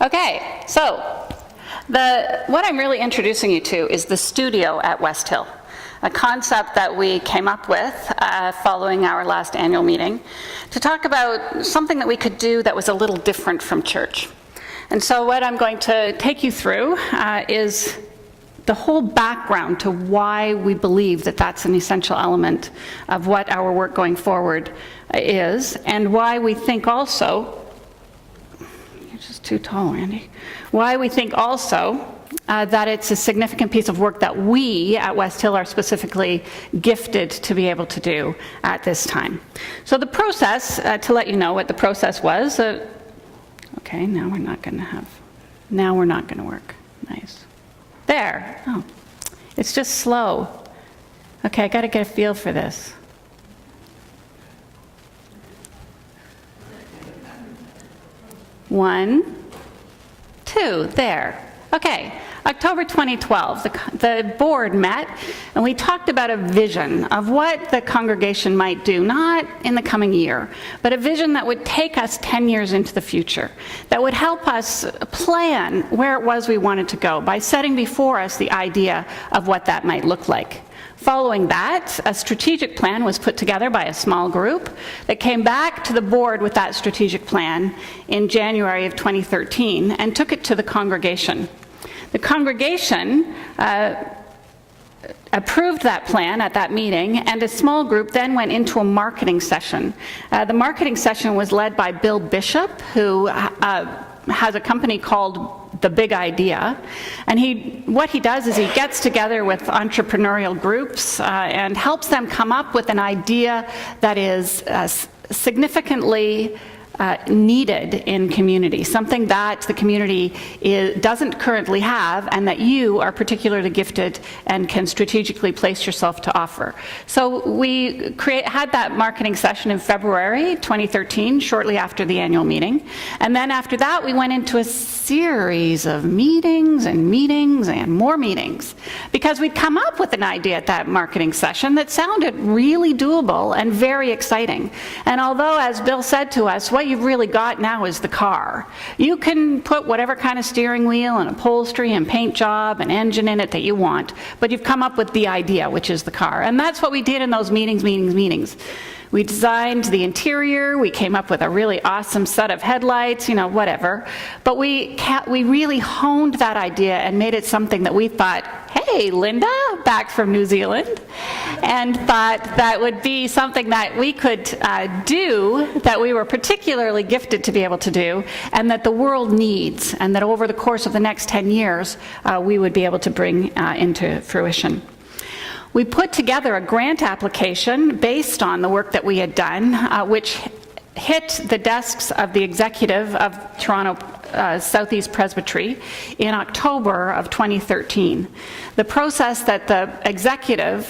Okay, so what I'm really introducing you to is the studio at West Hill, a concept that we came up with following our last annual meeting to talk about something that we could do that was a little different from church. And so what I'm going to take you through is the whole background to why we believe that that's an essential element of what our work going forward is, and why we think also, you're just too tall, Randy, why we think also that it's a significant piece of work that we at West Hill are specifically gifted to be able to do at this time. So the process, to let you know what the process was, okay, now we're not going to work. Nice. There. Oh, it's just slow. Okay, I got to get a feel for this. One, two, there. Okay, October 2012, the board met and we talked about a vision of what the congregation might do, not in the coming year, but a vision that would take us 10 years into the future, that would help us plan where it was we wanted to go by setting before us the idea of what that might look like. Following that, a strategic plan was put together by a small group that came back to the board with that strategic plan in January of 2013 and took it to the congregation. The congregation approved that plan at that meeting, and a small group then went into a marketing session. The marketing session was led by Bill Bishop, who has a company called The Big Idea, and what he does is he gets together with entrepreneurial groups and helps them come up with an idea that is significantly needed in community, something that the community doesn't currently have and that you are particularly gifted and can strategically place yourself to offer. So we had that marketing session in February 2013, shortly after the annual meeting. And then after that, we went into a series of meetings and more meetings, because we'd come up with an idea at that marketing session that sounded really doable and very exciting. And although, as Bill said to us, what you've really got now is the car. You can put whatever kind of steering wheel and upholstery and paint job and engine in it that you want, but you've come up with the idea, which is the car. And that's what we did in those meetings. We designed the interior, we came up with a really awesome set of headlights, whatever. But we really honed that idea and made it something that we thought, hey, Linda, back from New Zealand, and thought that would be something that we could do, that we were particularly gifted to be able to do, and that the world needs, and that over the course of the next 10 years, we would be able to bring into fruition. We put together a grant application based on the work that we had done, which hit the desks of the executive of Toronto Southeast Presbytery in October of 2013. The process that the executive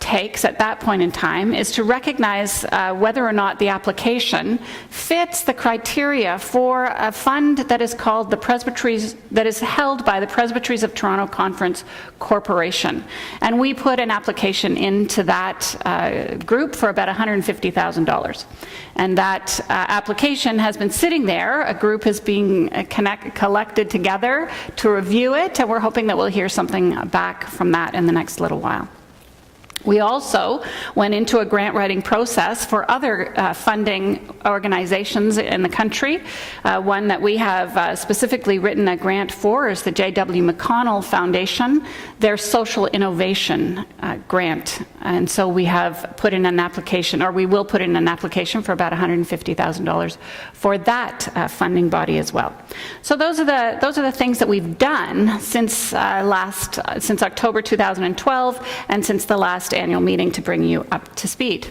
takes at that point in time is to recognize whether or not the application fits the criteria for a fund that is called that is held by the Presbyteries of Toronto Conference Corporation. And we put an application into that group for about $150,000. And that application has been sitting there. A group is being collected together to review it, and we're hoping that we'll hear something back from that in the next little while. We also went into a grant writing process for other funding organizations in the country. One that we have specifically written a grant for is the J.W. McConnell Foundation, their social innovation grant. And so we have put in an application, or we will put in an application for about $150,000 for that funding body as well. So those are the things that we've done since October 2012 and since the last annual meeting to bring you up to speed.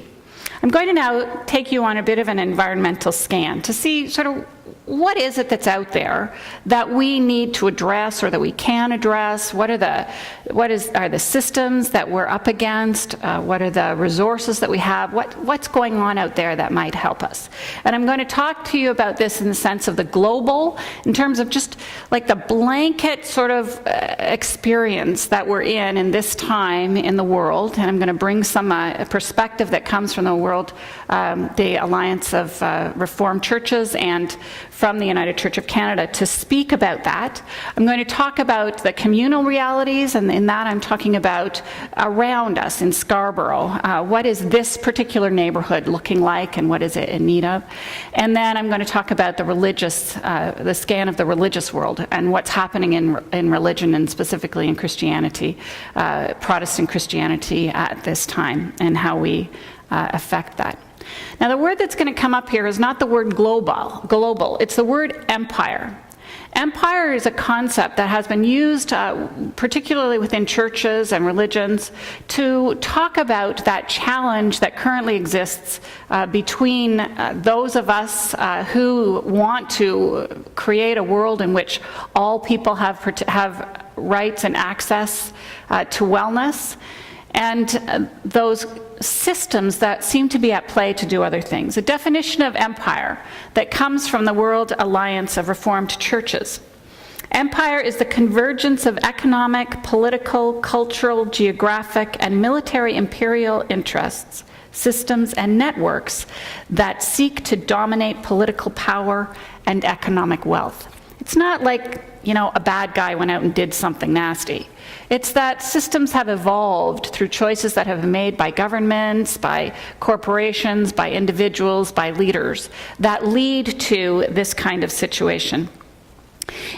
I'm going to now take you on a bit of an environmental scan to see sort of what is it that's out there that we need to address or that we can address? What are the systems that we're up against? What are the resources that we have? What's going on out there that might help us? And I'm going to talk to you about this in the sense of the global, in terms of just like the blanket sort of experience that we're in this time in the world. And I'm going to bring some perspective that comes from the world, the Alliance of Reformed Churches, and from the United Church of Canada to speak about that. I'm going to talk about the communal realities, and in that I'm talking about around us in Scarborough. What is this particular neighborhood looking like, and what is it in need of? And then I'm going to talk about the scan of the religious world and what's happening in religion, and specifically in Christianity, Protestant Christianity at this time, and how we affect that. Now, the word that's going to come up here is not the word global. It's the word empire. Empire is a concept that has been used, particularly within churches and religions, to talk about that challenge that currently exists between those of us who want to create a world in which all people have rights and access to wellness, and those systems that seem to be at play to do other things. A definition of empire that comes from the World Alliance of Reformed Churches. Empire is the convergence of economic, political, cultural, geographic, and military imperial interests, systems, and networks that seek to dominate political power and economic wealth. It's not like, a bad guy went out and did something nasty. It's that systems have evolved through choices that have been made by governments, by corporations, by individuals, by leaders, that lead to this kind of situation.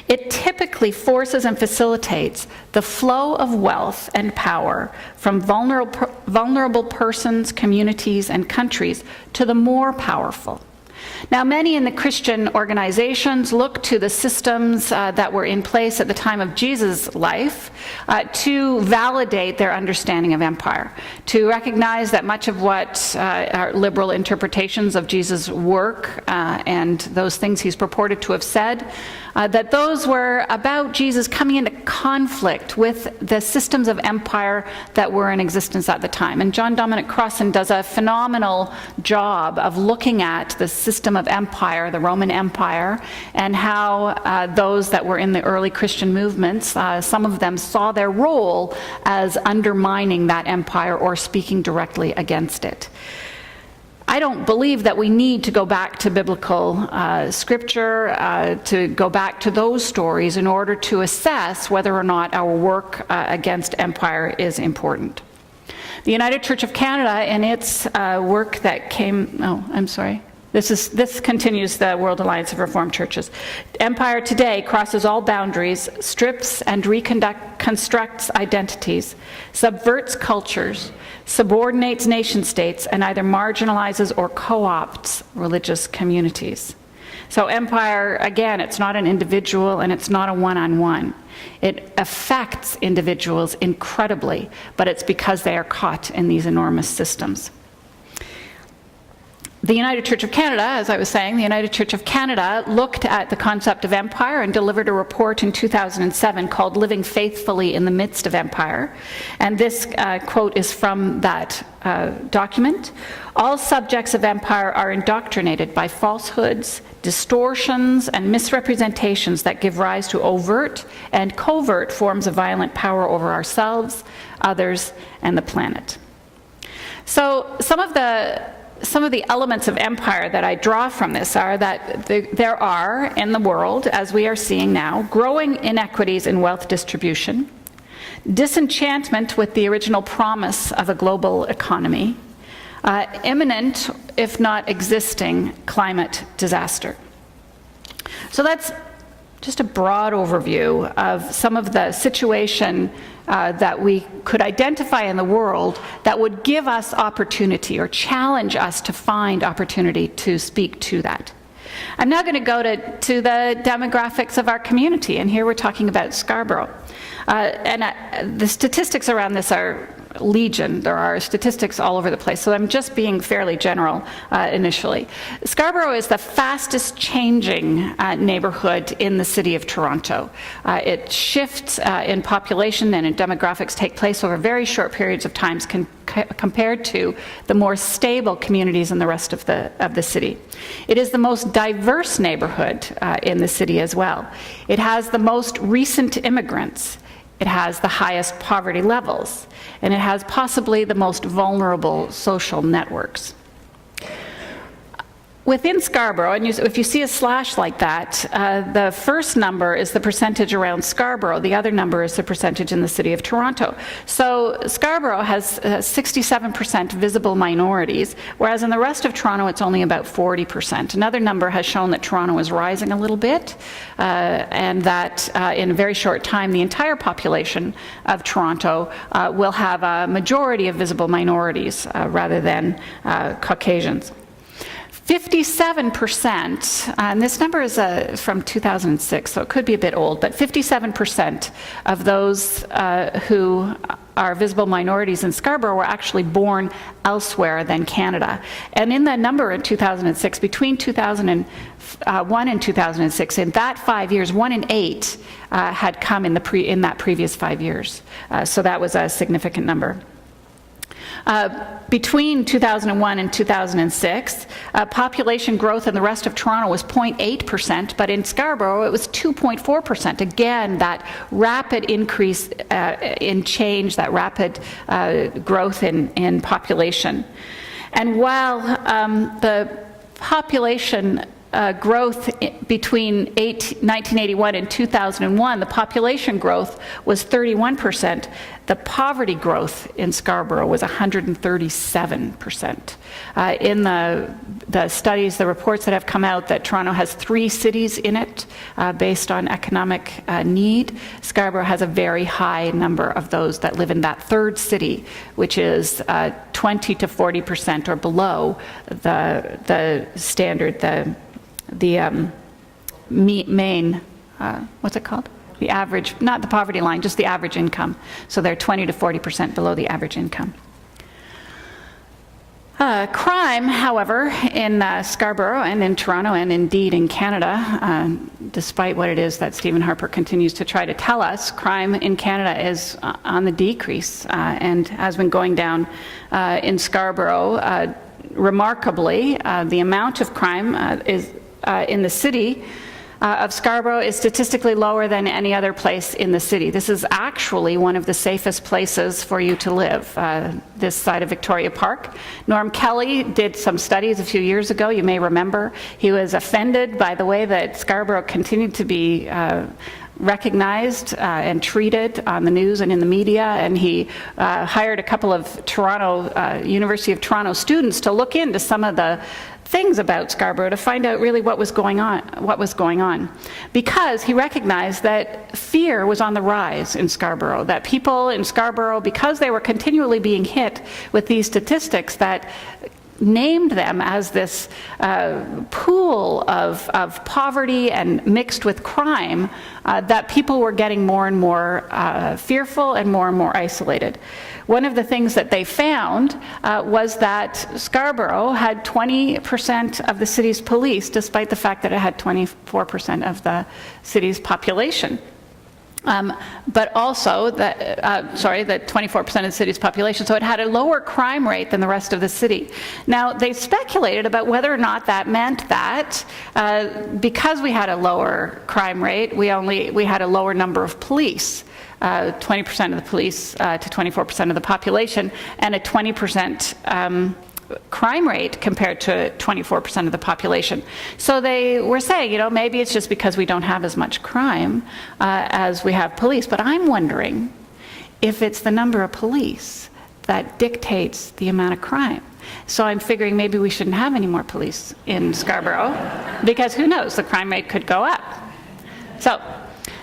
It typically forces and facilitates the flow of wealth and power from vulnerable persons, communities, and countries to the more powerful. Now, many in the Christian organizations look to the systems that were in place at the time of Jesus' life to validate their understanding of empire, to recognize that much of what our liberal interpretations of Jesus' work and those things he's purported to have said, that those were about Jesus coming into conflict with the systems of empire that were in existence at the time. And John Dominic Crossan does a phenomenal job of looking at the system of empire, the Roman Empire, and how those that were in the early Christian movements, some of them saw their role as undermining that empire or speaking directly against it. I don't believe that we need to go back to biblical scripture, to go back to those stories in order to assess whether or not our work against empire is important. The United Church of Canada, in its work that This continues the World Alliance of Reformed Churches. Empire today crosses all boundaries, strips and reconstructs identities, subverts cultures, subordinates nation-states, and either marginalizes or co-opts religious communities. So empire, again, it's not an individual and it's not a one-on-one. It affects individuals incredibly, but it's because they are caught in these enormous systems. The United Church of Canada, as I was saying, the United Church of Canada looked at the concept of empire and delivered a report in 2007 called Living Faithfully in the Midst of Empire. And this quote is from that document. All subjects of empire are indoctrinated by falsehoods, distortions, and misrepresentations that give rise to overt and covert forms of violent power over ourselves, others, and the planet. So some of the elements of empire that I draw from this are that there are, in the world, as we are seeing now, growing inequities in wealth distribution, disenchantment with the original promise of a global economy, imminent, if not existing, climate disaster. So that's just a broad overview of some of the situation that we could identify in the world that would give us opportunity or challenge us to find opportunity to speak to that. I'm now going to go to the demographics of our community, and here we're talking about Scarborough. The statistics around this are legion. There are statistics all over the place, so I'm just being fairly general initially. Scarborough is the fastest changing neighborhood in the city of Toronto. It shifts in population and in demographics take place over very short periods of time compared to the more stable communities in the rest of the city. It is the most diverse neighborhood in the city as well. It has the most recent immigrants. It has the highest poverty levels, and it has possibly the most vulnerable social networks. within Scarborough, and if you see a slash like that, the first number is the percentage around Scarborough. The other number is the percentage in the city of Toronto. So Scarborough has 67% visible minorities, whereas in the rest of Toronto it's only about 40%. Another number has shown that Toronto is rising a little bit, and that in a very short time the entire population of Toronto will have a majority of visible minorities rather than Caucasians. 57%, and this number is from 2006, so it could be a bit old, but 57% of those who are visible minorities in Scarborough were actually born elsewhere than Canada. And in the number in 2006, between 2001 and 2006, in that 5 years, 1 in 8 had come in that previous 5 years. So that was a significant number. Between 2001 and 2006, population growth in the rest of Toronto was 0.8%, but in Scarborough it was 2.4%. Again, that rapid increase in change, that rapid growth in population. And while the population growth between 1981 and 2001, the population growth was 31%. The poverty growth in Scarborough was 137%. In the studies, the reports that have come out, that Toronto has 3 cities in it based on economic need. Scarborough has a very high number of those that live in that third city, which is 20 to 40% or below the standard, the main, what's it called? The average, not the poverty line, just the average income. So they're 20 to 40% below the average income. Crime, however, in Scarborough and in Toronto and indeed in Canada, despite what it is that Stephen Harper continues to try to tell us, crime in Canada is on the decrease and has been going down in Scarborough. Remarkably, the amount of crime is in the city of Scarborough is statistically lower than any other place in the city. This is actually one of the safest places for you to live, this side of Victoria Park. Norm Kelly did some studies a few years ago, you may remember. He was offended by the way that Scarborough continued to be recognized and treated on the news and in the media, and he hired a couple of University of Toronto students to look into some of the things about Scarborough to find out really what was going on. Because he recognized that fear was on the rise in Scarborough, that people in Scarborough, because they were continually being hit with these statistics that named them as this pool of poverty and mixed with crime, that people were getting more and more fearful and more isolated. One of the things that they found was that Scarborough had 20% of the city's police, despite the fact that it had 24% of the city's population. But also, that 24% of the city's population, so it had a lower crime rate than the rest of the city. Now, they speculated about whether or not that meant that because we had a lower crime rate, we had a lower number of police. 20% of the police to 24% of the population, and a 20% crime rate compared to 24% of the population. So they were saying, maybe it's just because we don't have as much crime as we have police. But I'm wondering if it's the number of police that dictates the amount of crime. So I'm figuring maybe we shouldn't have any more police in Scarborough, because who knows, the crime rate could go up. So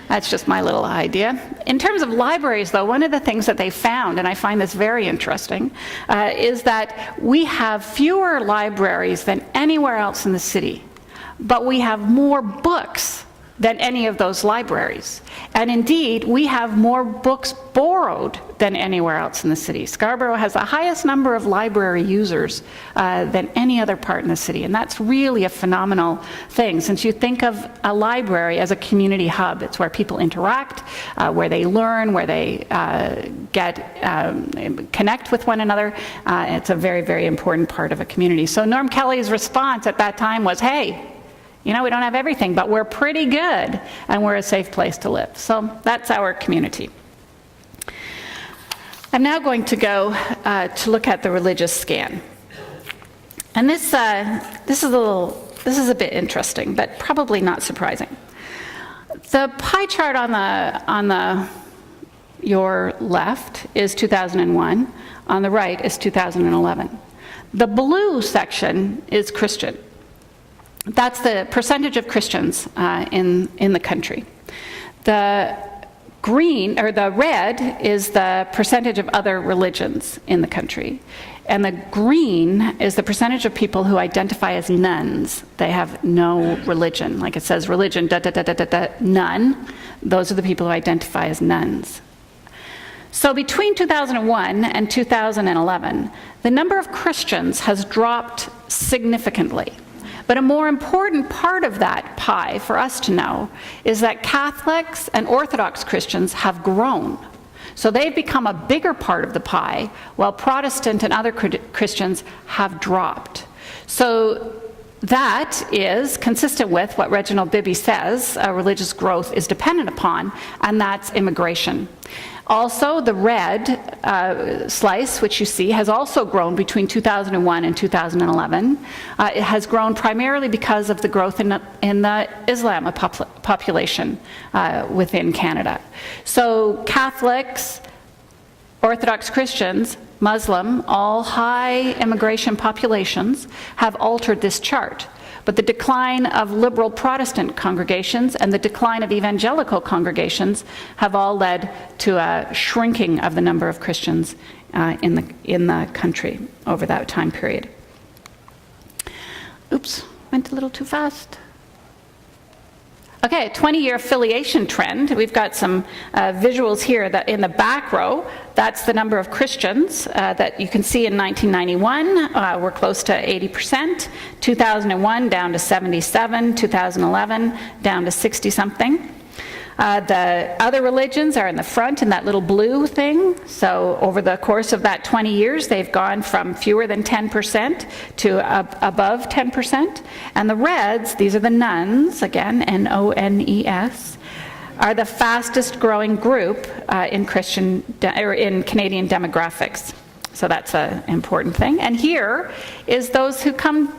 that's just my little idea. In terms of libraries, though, one of the things that they found, and I find this very interesting, is that we have fewer libraries than anywhere else in the city, but we have more books than any of those libraries. And indeed, we have more books borrowed than anywhere else in the city. Scarborough has the highest number of library users than any other part in the city, and that's really a phenomenal thing. Since you think of a library as a community hub, it's where people interact, where they learn, where they connect with one another. It's a very, very important part of a community. So Norm Kelly's response at that time was, hey, we don't have everything, but we're pretty good, and we're a safe place to live. So that's our community. I'm now going to go to look at the religious scan. And this is a bit interesting, but probably not surprising. The pie chart on your left is 2001. On the right is 2011. The blue section is Christian. That's the percentage of Christians in the country. The green, or the red, is the percentage of other religions in the country. And the green is the percentage of people who identify as nones. They have no religion. Like it says religion, none. Those are the people who identify as nones. So between 2001 and 2011, the number of Christians has dropped significantly. But a more important part of that pie for us to know is that Catholics and Orthodox Christians have grown. So they've become a bigger part of the pie, while Protestant and other Christians have dropped. So that is consistent with what Reginald Bibby says religious growth is dependent upon, and that's immigration. Also, the red slice, which you see, has also grown between 2001 and 2011. It has grown primarily because of the growth in the Islam population within Canada. So Catholics, Orthodox Christians, Muslim, all high immigration populations have altered this chart. But the decline of liberal Protestant congregations and the decline of evangelical congregations have all led to a shrinking of the number of Christians in the country over that time period. Oops, went a little too fast. Okay, a 20-year affiliation trend. We've got some visuals here that in the back row, that's the number of Christians that you can see in 1991. We're close to 80%. 2001 down to 77. 2011 down to 60-something. The other religions are in the front in that little blue thing. So over the course of that 20 years, they've gone from fewer than 10% to above 10%. And the reds, these are the nones, again, N-O-N-E-S, are the fastest growing group in Canadian demographics. So that's an important thing. And here is those who come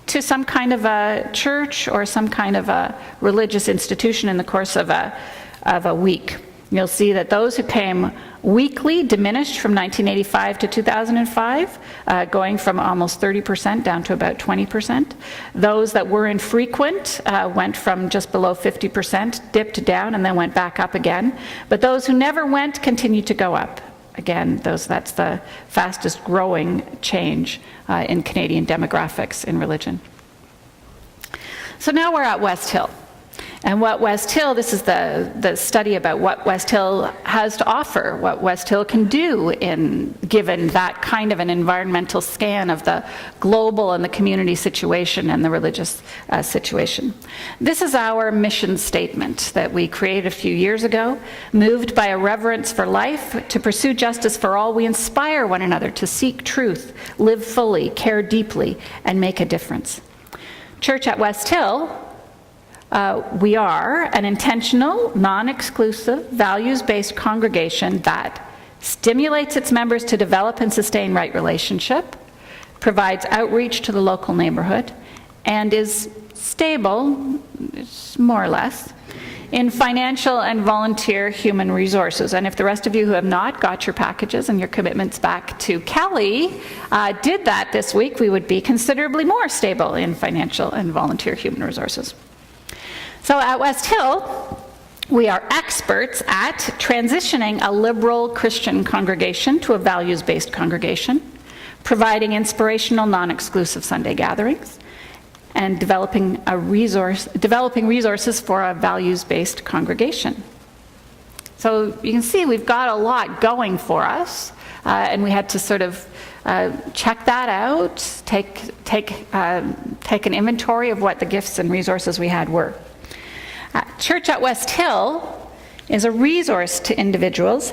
to some kind of a church or some kind of a religious institution in the course of a week. You'll see that those who came weekly diminished from 1985 to 2005, going from almost 30% down to about 20%. Those that were infrequent went from just below 50%, dipped down, and then went back up again. But those who never went continued to go up. Again, that's the fastest growing change in Canadian demographics in religion. So now we're at West Hill. And what West Hill, this is the study about what West Hill has to offer, what West Hill can do given that kind of an environmental scan of the global and the community situation and the religious situation. This is our mission statement that we created a few years ago. Moved by a reverence for life, to pursue justice for all, we inspire one another to seek truth, live fully, care deeply, and make a difference. Church at West Hill, we are an intentional, non-exclusive, values-based congregation that stimulates its members to develop and sustain right relationship, provides outreach to the local neighborhood, and is stable, more or less, in financial and volunteer human resources. And if the rest of you who have not got your packages and your commitments back to Kelly did that this week, we would be considerably more stable in financial and volunteer human resources. So at West Hill, we are experts at transitioning a liberal Christian congregation to a values-based congregation, providing inspirational, non-exclusive Sunday gatherings, and developing resources for a values-based congregation. So you can see we've got a lot going for us, and we had to sort of check that out, take an inventory of what the gifts and resources we had were. Church at West Hill is a resource to individuals,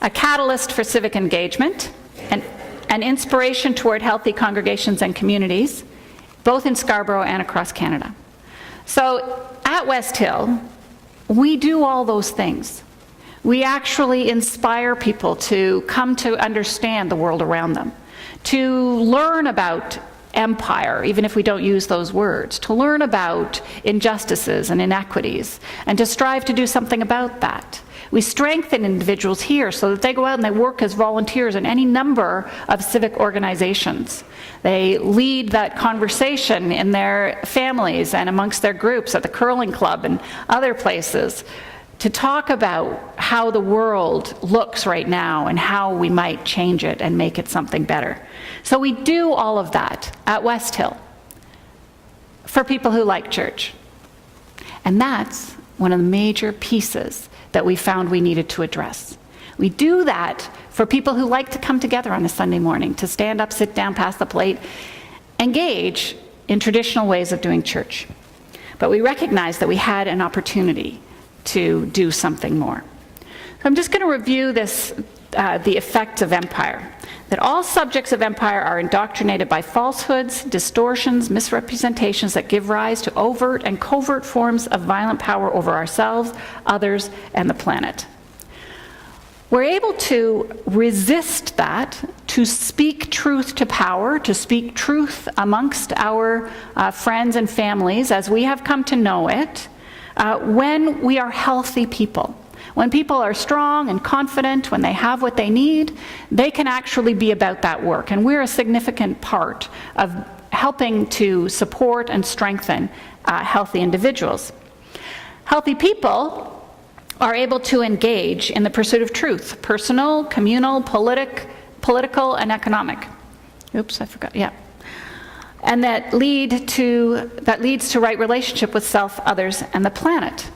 a catalyst for civic engagement, and an inspiration toward healthy congregations and communities, both in Scarborough and across Canada. So at West Hill, we do all those things. We actually inspire people to come to understand the world around them, to learn about empire, even if we don't use those words, to learn about injustices and inequities, and to strive to do something about that. We strengthen individuals here so that they go out and they work as volunteers in any number of civic organizations. They lead that conversation in their families and amongst their groups at the curling club and other places to talk about how the world looks right now and how we might change it and make it something better. So we do all of that at West Hill for people who like church. And that's one of the major pieces that we found we needed to address. We do that for people who like to come together on a Sunday morning, to stand up, sit down, pass the plate, engage in traditional ways of doing church. But we recognized that we had an opportunity to do something more. So I'm just going to review this, the effects of empire. That all subjects of empire are indoctrinated by falsehoods, distortions, misrepresentations that give rise to overt and covert forms of violent power over ourselves, others, and the planet. We're able to resist that, to speak truth to power, to speak truth amongst our friends and families as we have come to know it, when we are healthy people. When people are strong and confident, when they have what they need, they can actually be about that work. And we're a significant part of helping to support and strengthen healthy individuals. Healthy people are able to engage in the pursuit of truth, personal, communal, political, and economic. Oops, I forgot, yeah. And that leads to right relationship with self, others, and the planet.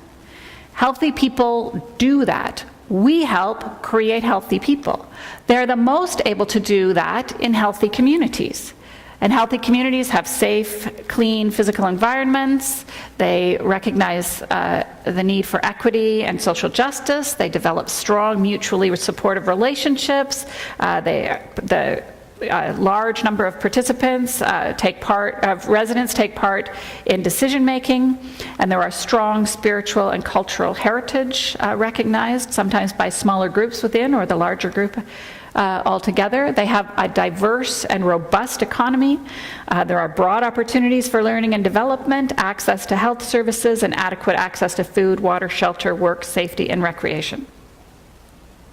Healthy people do that. We help create healthy people. They're the most able to do that in healthy communities. And healthy communities have safe, clean physical environments. They recognize the need for equity and social justice. They develop strong, mutually supportive relationships. A large number of participants residents take part in decision making, and there are strong spiritual and cultural heritage recognized, sometimes by smaller groups within or the larger group altogether. They have a diverse and robust economy. There are broad opportunities for learning and development, access to health services, and adequate access to food, water, shelter, work, safety, and recreation.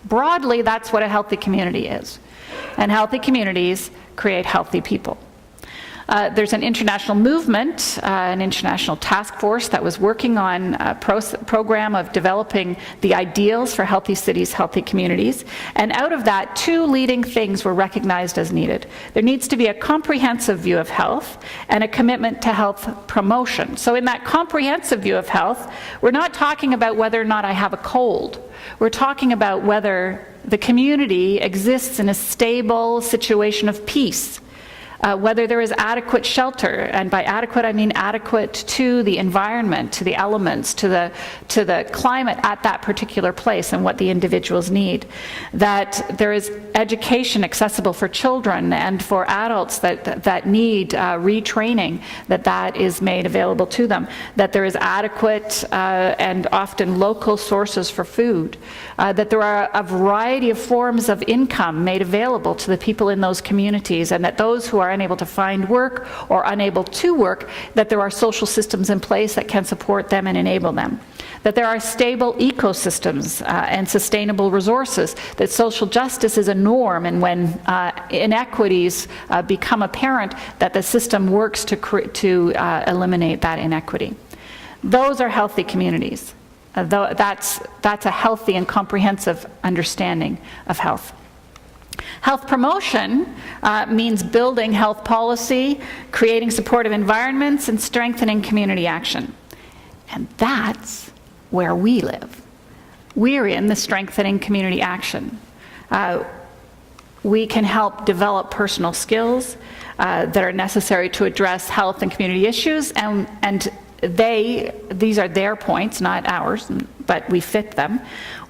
Broadly, that's what a healthy community is. And healthy communities create healthy people. There's an international movement, an international task force that was working on a program of developing the ideals for healthy cities, healthy communities. And out of that, two leading things were recognized as needed. There needs to be a comprehensive view of health and a commitment to health promotion. So in that comprehensive view of health, we're not talking about whether or not I have a cold. We're talking about whether the community exists in a stable situation of peace, whether there is adequate shelter, and by adequate I mean adequate to the environment, to the elements, to the climate at that particular place and what the individuals need, that there is education accessible for children and for adults that need retraining, that is made available to them, that there is adequate and often local sources for food, that there are a variety of forms of income made available to the people in those communities, and that those who are unable to find work or unable to work, that there are social systems in place that can support them and enable them. That there are stable ecosystems and sustainable resources, that social justice is a norm, and when inequities become apparent, that the system works to eliminate that inequity. Those are healthy communities. That's a healthy and comprehensive understanding of health. Health promotion means building health policy, creating supportive environments, and strengthening community action. And that's where we live. We're in the strengthening community action. We can help develop personal skills that are necessary to address health and community issues, and these are their points, not ours, but we fit them.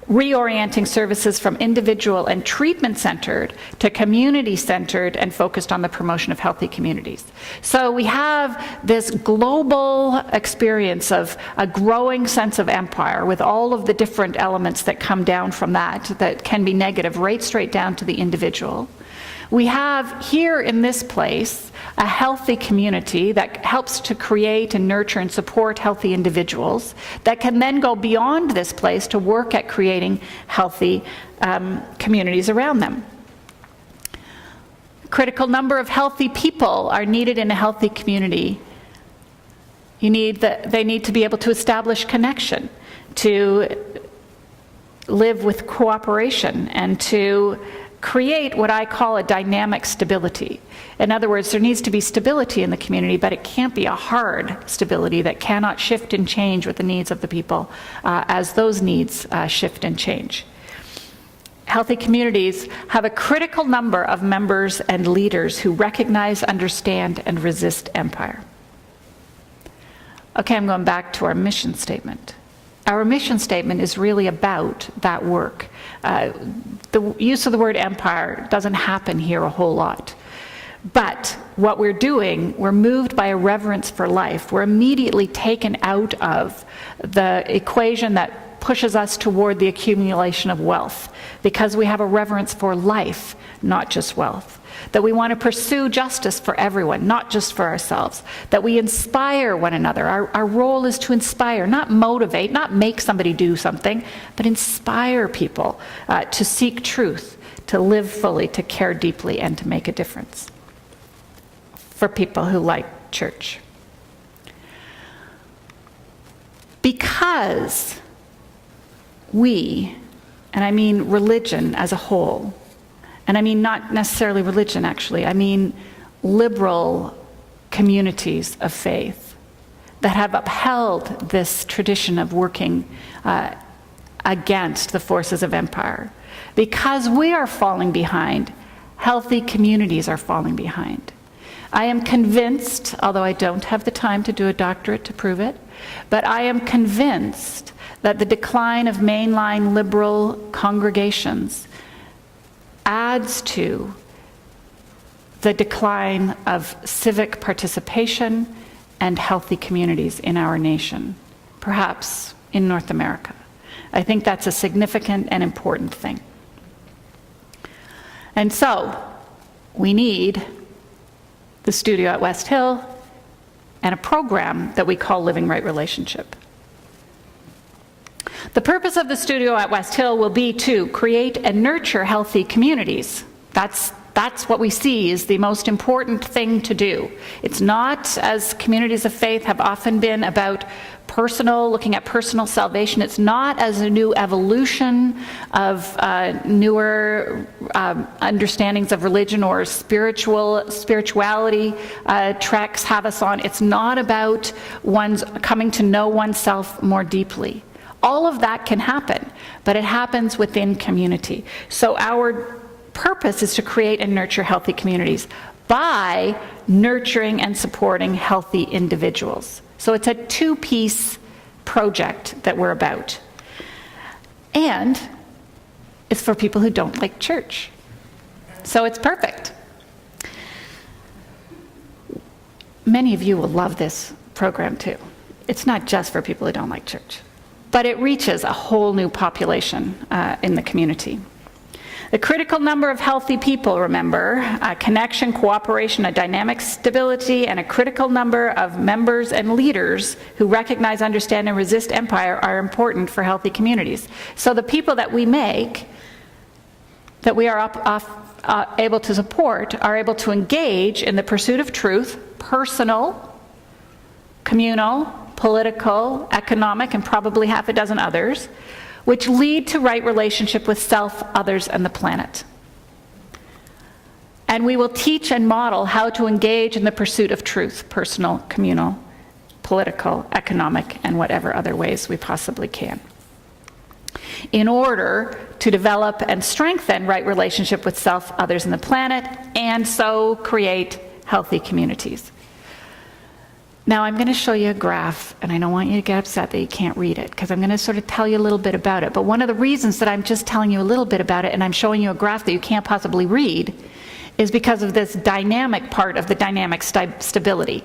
reorienting services from individual and treatment-centered to community-centered and focused on the promotion of healthy communities. So we have this global experience of a growing sense of empire with all of the different elements that come down from that can be negative, right straight down to the individual. We have here in this place a healthy community that helps to create and nurture and support healthy individuals that can then go beyond this place to work at creating healthy communities around them. Critical number of healthy people are needed in a healthy community. They need to be able to establish connection, to live with cooperation, and to create what I call a dynamic stability. In other words, there needs to be stability in the community, but it can't be a hard stability that cannot shift and change with the needs of the people as those needs shift and change. Healthy communities have a critical number of members and leaders who recognize, understand, and resist empire. Okay, I'm going back to our mission statement. Our mission statement is really about that work. The use of the word empire doesn't happen here a whole lot. But what we're doing, we're moved by a reverence for life. We're immediately taken out of the equation that pushes us toward the accumulation of wealth, because we have a reverence for life, not just wealth. That we want to pursue justice for everyone, not just for ourselves. That we inspire one another. Our role is to inspire, not motivate, not make somebody do something, but inspire people to seek truth, to live fully, to care deeply, and to make a difference for people who like church. Because we, and I mean religion as a whole, and I mean not necessarily religion actually, I mean liberal communities of faith that have upheld this tradition of working against the forces of empire. Because we are falling behind, healthy communities are falling behind. I am convinced, although I don't have the time to do a doctorate to prove it, but I am convinced that the decline of mainline liberal congregations adds to the decline of civic participation and healthy communities in our nation, perhaps in North America. I think that's a significant and important thing. And so, we need the studio at West Hill and a program that we call Living Right Relationship. The purpose of the studio at West Hill will be to create and nurture healthy communities. That's what we see is the most important thing to do. It's not, as communities of faith have often been, about looking at personal salvation. It's not as a new evolution of newer understandings of religion or spirituality treks have us on. It's not about one's coming to know oneself more deeply. All of that can happen, but it happens within community. So our purpose is to create and nurture healthy communities by nurturing and supporting healthy individuals. So it's a two-piece project that we're about. And it's for people who don't like church. So it's perfect. Many of you will love this program too. It's not just for people who don't like church, but it reaches a whole new population in the community. The critical number of healthy people, remember, connection, cooperation, a dynamic stability, and a critical number of members and leaders who recognize, understand, and resist empire are important for healthy communities. So the people that we make, that we are able to support, are able to engage in the pursuit of truth, personal, communal, political, economic, and probably half a dozen others, which lead to right relationship with self, others, and the planet. And we will teach and model how to engage in the pursuit of truth, personal, communal, political, economic, and whatever other ways we possibly can, in order to develop and strengthen right relationship with self, others, and the planet, and so create healthy communities. Now I'm going to show you a graph, and I don't want you to get upset that you can't read it, because I'm going to sort of tell you a little bit about it. But one of the reasons that I'm just telling you a little bit about it and I'm showing you a graph that you can't possibly read is because of this dynamic part of the dynamic stability.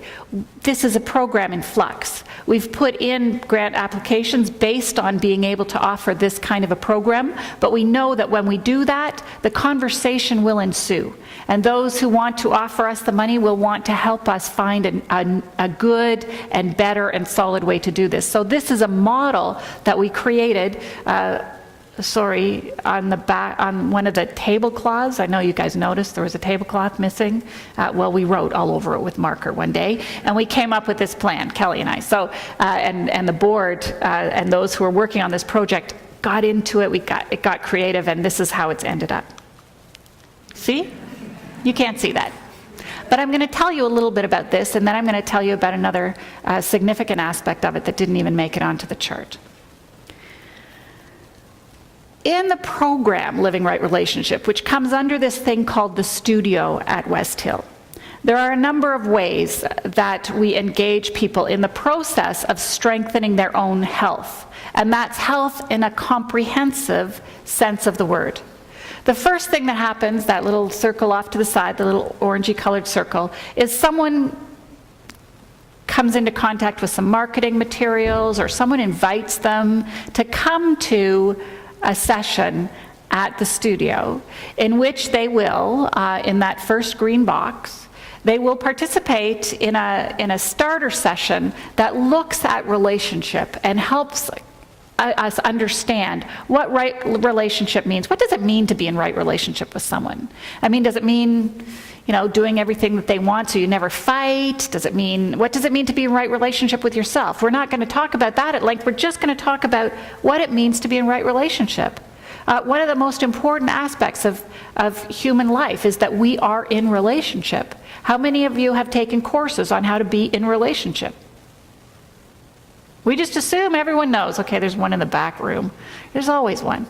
This is a program in flux. We've put in grant applications based on being able to offer this kind of a program, but we know that when we do that, the conversation will ensue. And those who want to offer us the money will want to help us find a good and better and solid way to do this. So this is a model that we created on the back, on one of the tablecloths. I know you guys noticed there was a tablecloth missing. Well, we wrote all over it with marker one day, and we came up with this plan, Kelly and I. So, and the board and those who are working on this project got into it. It got creative, and this is how it's ended up. See? You can't see that. But I'm going to tell you a little bit about this, and then I'm going to tell you about another significant aspect of it that didn't even make it onto the chart. In the program Living Right Relationship, which comes under this thing called the studio at West Hill, there are a number of ways that we engage people in the process of strengthening their own health. And that's health in a comprehensive sense of the word. The first thing that happens, that little circle off to the side, the little orangey colored circle, is someone comes into contact with some marketing materials, or someone invites them to come to a session at the studio in which they will, in that first green box, they will participate in a starter session that looks at relationship and helps us understand what right relationship means. What does it mean to be in right relationship with someone? I mean, does it mean, doing everything that they want so you never fight? What does it mean to be in right relationship with yourself? We're not going to talk about that at length. We're just going to talk about what it means to be in right relationship. One of the most important aspects of human life is that we are in relationship. How many of you have taken courses on how to be in relationship? We just assume everyone knows. Okay, there's one in the back room. There's always one.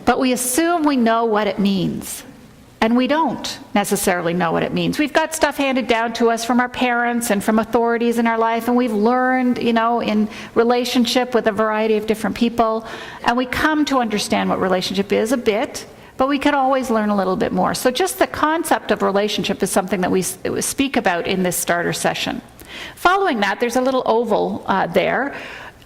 But we assume we know what it means. And we don't necessarily know what it means. We've got stuff handed down to us from our parents and from authorities in our life, and we've learned, in relationship with a variety of different people, and we come to understand what relationship is a bit, but we can always learn a little bit more. So just the concept of relationship is something that we speak about in this starter session. Following that, there's a little oval there.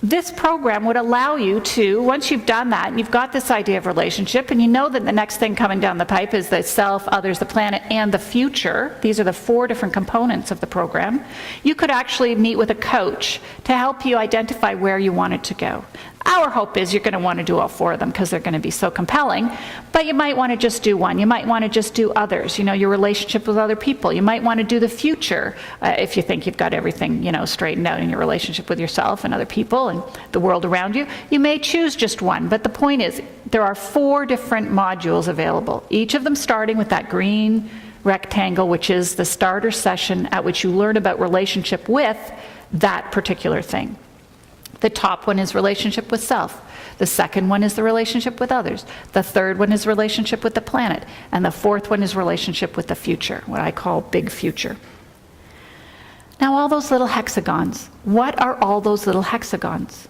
This program would allow you to, once you've done that, and you've got this idea of relationship, and you know that the next thing coming down the pipe is the self, others, the planet, and the future. These are the 4 different components of the program. You could actually meet with a coach to help you identify where you want it to go. Our hope is you're going to want to do all 4 of them because they're going to be so compelling, but you might want to just do one. You might want to just do others, your relationship with other people. You might want to do the future if you think you've got everything, straightened out in your relationship with yourself and other people and the world around you. You may choose just one, but the point is there are 4 different modules available, each of them starting with that green rectangle, which is the starter session at which you learn about relationship with that particular thing. The top one is relationship with self. The second one is the relationship with others. The third one is relationship with the planet. And the 4th one is relationship with the future, what I call big future. Now, all those little hexagons, what are all those little hexagons?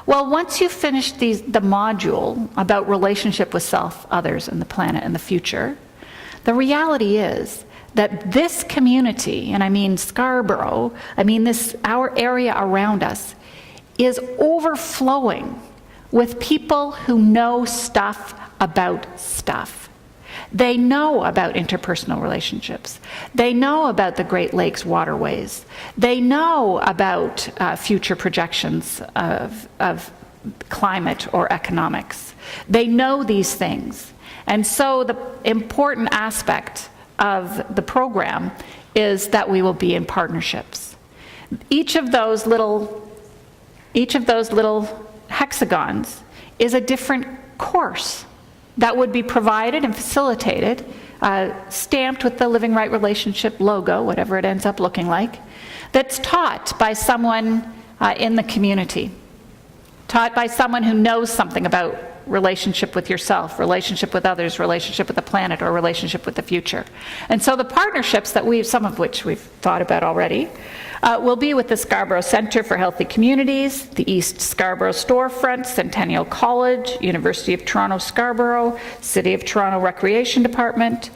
Well, once you've finished the module about relationship with self, others, and the planet and the future, the reality is that this community, and I mean Scarborough, our area around us, is overflowing with people who know stuff about stuff. They know about interpersonal relationships. They know about the Great Lakes waterways. They know about future projections of climate or economics. They know these things. And so the important aspect of the program is that we will be in partnerships. Each of those little hexagons is a different course that would be provided and facilitated, stamped with the Living Right Relationship logo, whatever it ends up looking like, that's taught by someone in the community, taught by someone who knows something about relationship with yourself, relationship with others, relationship with the planet, or relationship with the future. And so the partnerships that some of which we've thought about already, will be with the Scarborough Centre for Healthy Communities, the East Scarborough Storefront, Centennial College, University of Toronto Scarborough, City of Toronto Recreation Department,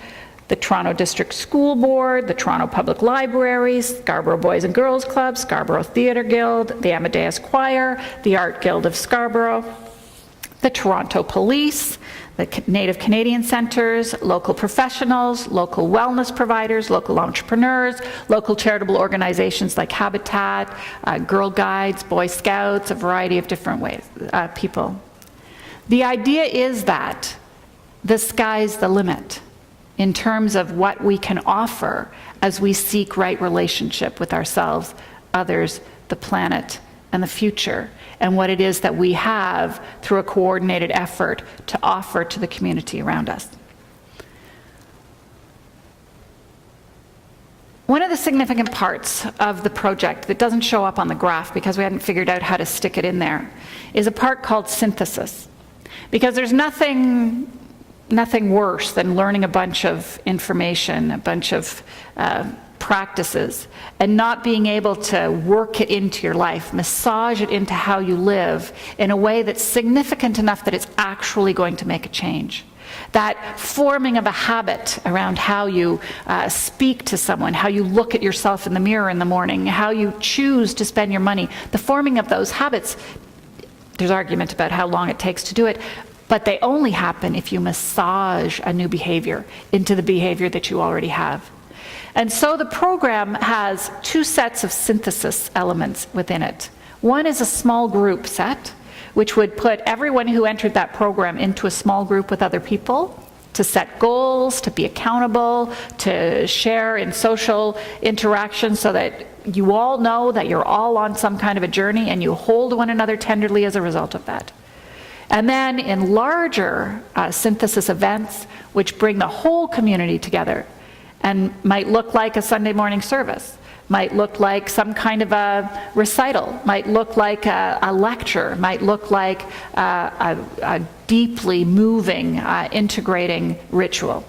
the Toronto District School Board, the Toronto Public Libraries, Scarborough Boys and Girls Club, Scarborough Theatre Guild, the Amadeus Choir, the Art Guild of Scarborough, the Toronto Police, the Native Canadian Centres, local professionals, local wellness providers, local entrepreneurs, local charitable organizations like Habitat, Girl Guides, Boy Scouts, a variety of different people. The idea is that the sky's the limit in terms of what we can offer as we seek right relationship with ourselves, others, the planet, and the future, and what it is that we have through a coordinated effort to offer to the community around us. One of the significant parts of the project that doesn't show up on the graph because we hadn't figured out how to stick it in there is a part called synthesis. Because there's nothing worse than learning a bunch of information, a bunch of practices, and not being able to work it into your life, massage it into how you live in a way that's significant enough that it's actually going to make a change. That forming of a habit around how you speak to someone, how you look at yourself in the mirror in the morning, how you choose to spend your money, the forming of those habits, there's argument about how long it takes to do it, but they only happen if you massage a new behavior into the behavior that you already have. And so the program has two sets of synthesis elements within it. One is a small group set, which would put everyone who entered that program into a small group with other people to set goals, to be accountable, to share in social interactions so that you all know that you're all on some kind of a journey and you hold one another tenderly as a result of that. And then in larger synthesis events, which bring the whole community together and might look like a Sunday morning service, might look like some kind of a recital, might look like a lecture, might look like a deeply moving, integrating ritual.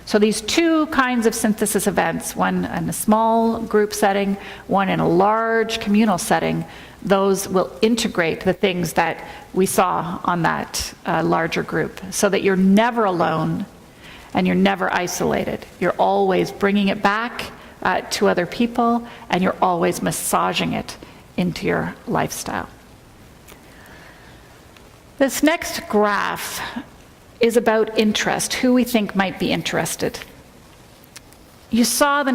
So these two kinds of synthesis events, one in a small group setting, one in a large communal setting, those will integrate the things that we saw on that larger group so that you're never alone and you're never isolated. You're always bringing it back to other people, and you're always massaging it into your lifestyle. This next graph is about interest, who we think might be interested. You saw the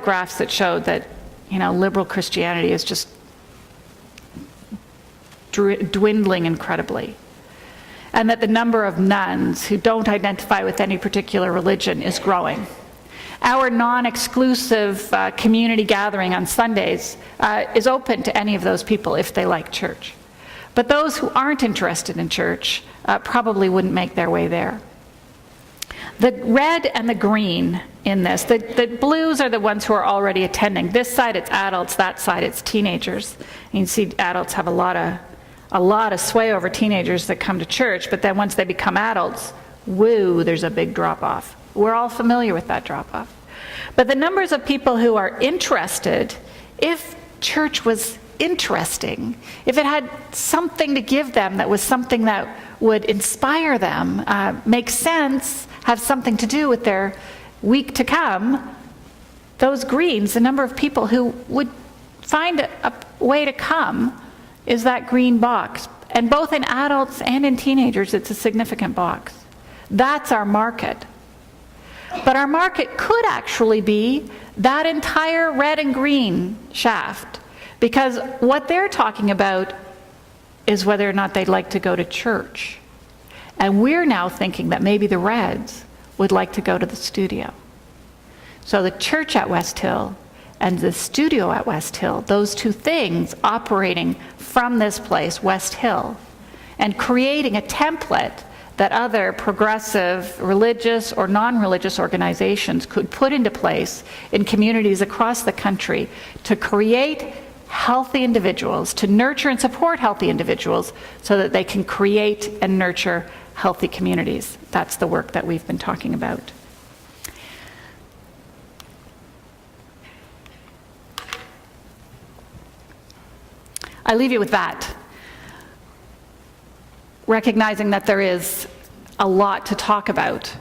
graphs that showed that, liberal Christianity is just dwindling incredibly, and that the number of nuns who don't identify with any particular religion is growing. Our non-exclusive community gathering on Sundays is open to any of those people if they like church. But those who aren't interested in church probably wouldn't make their way there. The red and the green in this, the blues are the ones who are already attending. This side it's adults, that side it's teenagers. And you can see adults have a lot of sway over teenagers that come to church, but then once they become adults, woo, there's a big drop-off. We're all familiar with that drop-off. But the numbers of people who are interested, if church was interesting, if it had something to give them that was something that would inspire them, make sense, have something to do with their week to come, those greens, the number of people who would find a way to come is that green box. And both in adults and in teenagers, it's a significant box. That's our market. But our market could actually be that entire red and green shaft, because what they're talking about is whether or not they'd like to go to church. And we're now thinking that maybe the reds would like to go to the studio. So the church at West Hill and the studio at West Hill, those two things operating from this place, West Hill, and creating a template that other progressive religious or non-religious organizations could put into place in communities across the country to create healthy individuals, to nurture and support healthy individuals so that they can create and nurture healthy communities. That's the work that we've been talking about. I leave you with that, recognizing that there is a lot to talk about,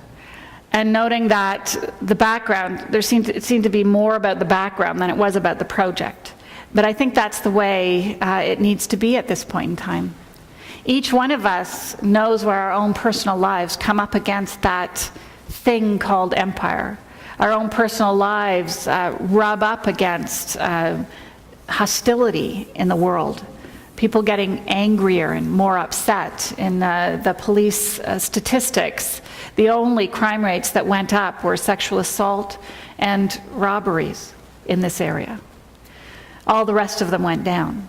and noting that the background, it seemed to be more about the background than it was about the project. But I think that's the way it needs to be at this point in time. Each one of us knows where our own personal lives come up against that thing called empire. Our own personal lives rub up against hostility in the world. People getting angrier and more upset. In the police statistics, the only crime rates that went up were sexual assault and robberies in this area. All the rest of them went down.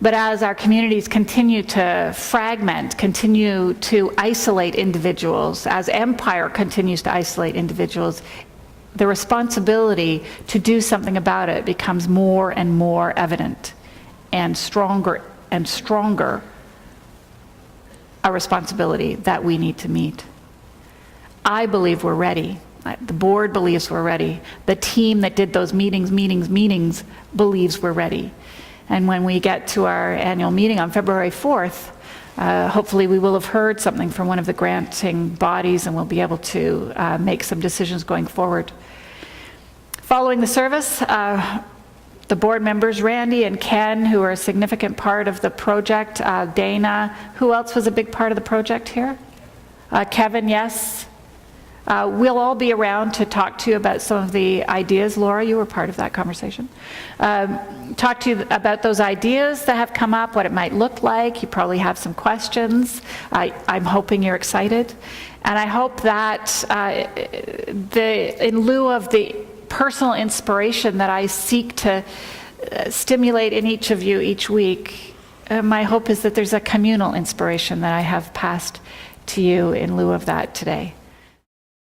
But as our communities continue to fragment, continue to isolate individuals, as empire continues to isolate individuals, the responsibility to do something about it becomes more and more evident, and stronger a responsibility that we need to meet. I believe we're ready. The board believes we're ready. The team that did those meetings believes we're ready. And when we get to our annual meeting on February 4th, hopefully we will have heard something from one of the granting bodies, and we'll be able to make some decisions going forward. Following the service, the board members, Randy and Ken, who are a significant part of the project, Dana, who else was a big part of the project here? Kevin, yes. We'll all be around to talk to you about some of the ideas. Laura, you were part of that conversation. Talk to you about those ideas that have come up, what it might look like. You probably have some questions. I'm hoping you're excited. And I hope that in lieu of the personal inspiration that I seek to stimulate in each of you each week, my hope is that there's a communal inspiration that I have passed to you in lieu of that today.